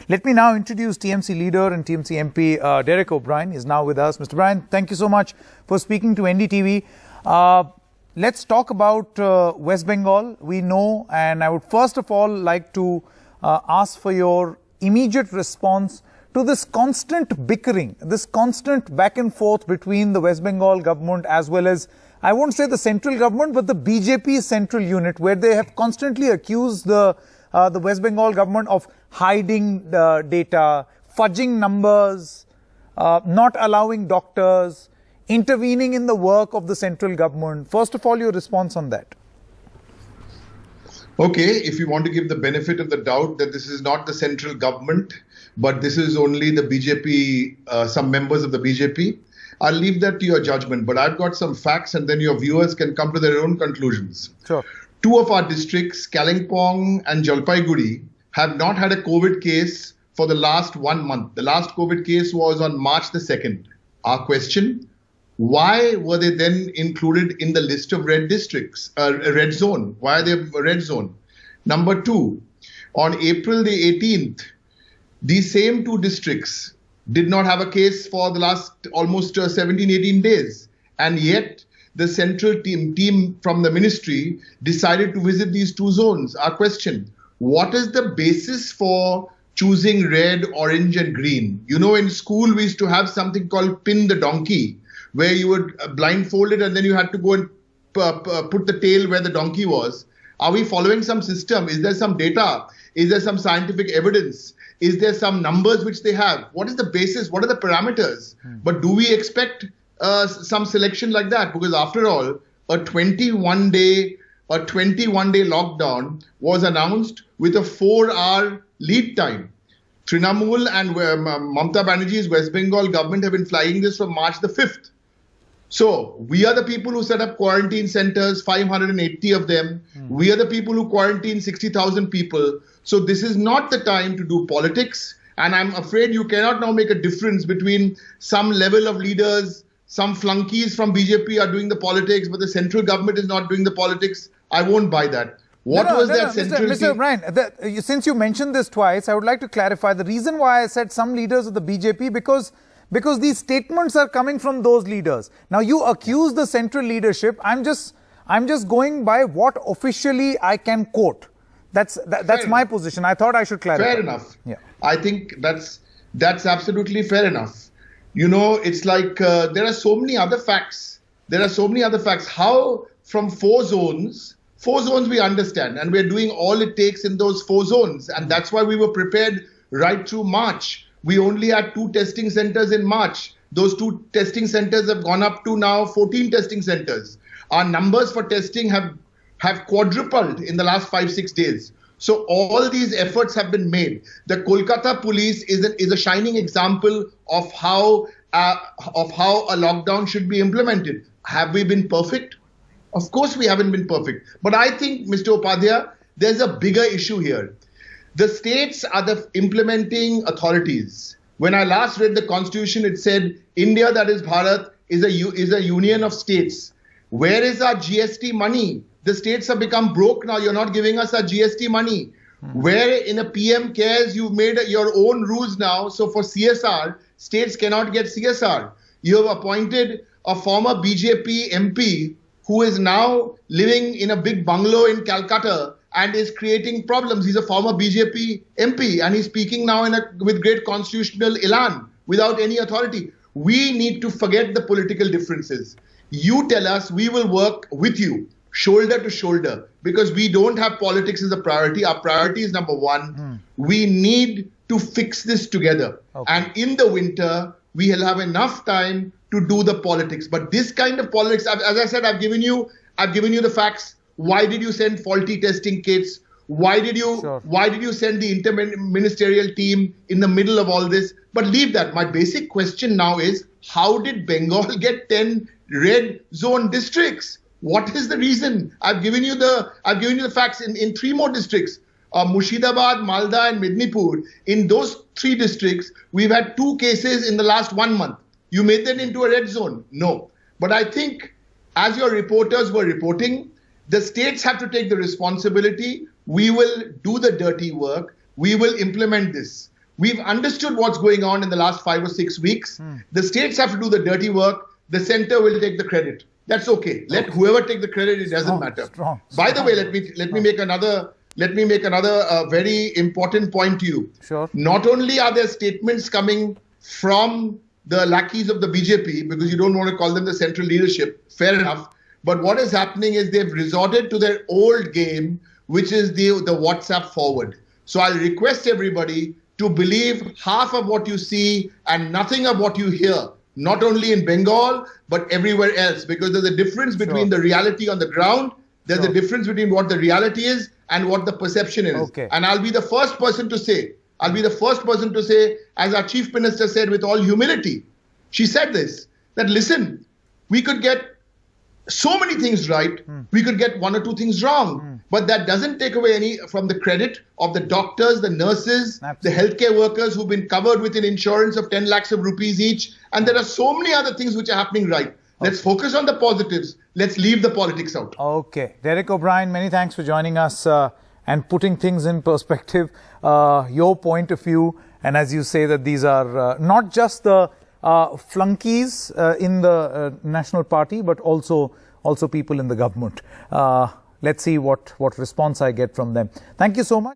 Let me now introduce TMC leader and TMC MP Derek O'Brien. He's now with us. Mr. O'Brien, thank you so much for speaking to NDTV. Let's talk about West Bengal. We know, and I would first of all like to ask for your immediate response to this constant bickering, this constant back and forth between the West Bengal government as well as, I won't say the central government, but the BJP central unit, where they have constantly accused the West Bengal government of hiding data, fudging numbers, not allowing doctors, intervening in the work of the central government. First of all, your response on that. Okay, if you want to give the benefit of the doubt that this is not the central government, but this is only the BJP, some members of the BJP, I'll leave that to your judgment. But I've got some facts and then your viewers can come to their own conclusions. Sure. Two of our districts, Kalimpong and Jalpaiguri, have not had a COVID case for the last 1 month. The last COVID case was on March the 2nd. Our question, why were they then included in the list of red districts, red zone? Why are they a red zone? Number two, on April the 18th, these same two districts did not have a case for the last almost 17, 18 days. And yet the central team from the ministry decided to visit these two zones. Our question, what is the basis for choosing red, orange and green? You know, in school, we used to have something called pin the donkey, where you would blindfold it and then you had to go and put the tail where the donkey was. Are we following some system? Is there some data? Is there some scientific evidence? Is there some numbers which they have? What is the basis? What are the parameters? But do we expect some selection like that? Because after all, a 21-day lockdown was announced with a 4-hour lead time. Trinamool and Mamata Banerjee's West Bengal government have been flying this from March the 5th. So we are the people who set up quarantine centers, 580 of them. We are the people who quarantine 60,000 people. So this is not the time to do politics. And I'm afraid you cannot now make a difference between some level of leaders, some flunkies from BJP are doing the politics, but the central government is not doing the politics. I won't buy that. Mr. O'Brien, since you mentioned this twice, I would like to clarify the reason why I said some leaders of the BJP, because these statements are coming from those leaders. Now you accuse the central leadership. I'm just going by what officially I can quote. That's my position. I thought I should clarify. Fair enough. Yeah. I think that's absolutely fair enough. You know, it's like there are so many other facts. How from four zones we understand, and we're doing all it takes in those 4 zones. And that's why we were prepared right through March. We only had 2 testing centers in March. Those 2 testing centers have gone up to now 14 testing centers. Our numbers for testing have quadrupled in the last 5-6 days. So all these efforts have been made. The Kolkata police is a shining example of how a lockdown should be implemented. Have we been perfect? Of course we haven't been perfect. But I think, Mr. Upadhyay, there's a bigger issue here. The states are the implementing authorities. When I last read the constitution, it said India, that is Bharat, is a union of states. Where is our GST money? The states have become broke now. You're not giving us our GST money. Where in a PM CARES, you've made your own rules now. So for CSR, states cannot get CSR. You have appointed a former BJP MP who is now living in a big bungalow in Calcutta and is creating problems. He's a former BJP MP and he's speaking now with great constitutional elan without any authority. We need to forget the political differences. You tell us, we will work with you, shoulder to shoulder, because we don't have politics as a priority. Our priority is number 1. We need to fix this together. Okay. And in the winter, we'll have enough time to do the politics. But this kind of politics, as I said, I've given you the facts. Why did you send faulty testing kits? Why did you send the interministerial team in the middle of all this? But leave that. My basic question now is, how did Bengal get 10 red zone districts? What is the reason? I've given you the facts in 3 more districts. Murshidabad, Malda and Mednipur. In those 3 districts, we've had 2 cases in the last 1 month. You made that into a red zone? No. But I think, as your reporters were reporting, the states have to take the responsibility. We will do the dirty work. We will implement this. We've understood what's going on in the last 5 or 6 weeks. The states have to do the dirty work. The center will take the credit. That's okay. Let whoever take the credit, it doesn't matter. By the way, let me make another very important point to you. Sure. Not only are there statements coming from the lackeys of the BJP, because you don't want to call them the central leadership, fair enough. But what is happening is they've resorted to their old game, which is the WhatsApp forward. So I'll request everybody to believe half of what you see and nothing of what you hear, not only in Bengal, but everywhere else, because there's a difference between the reality on the ground. There's a difference between what the reality is and what the perception is. Okay. And I'll be the first person to say, as our chief minister said with all humility, she said this, that listen, we could get so many things right, we could get 1 or 2 things wrong. But that doesn't take away any from the credit of the doctors, the nurses, the healthcare workers who've been covered with an insurance of 10 lakhs of rupees each. And there are so many other things which are happening right. Let's focus on the positives. Let's leave the politics out. Okay. Derek O'Brien, many thanks for joining us and putting things in perspective, your point of view. And as you say that these are not just the flunkies in the National Party, but also people in the government. Let's see what response I get from them. Thank you so much.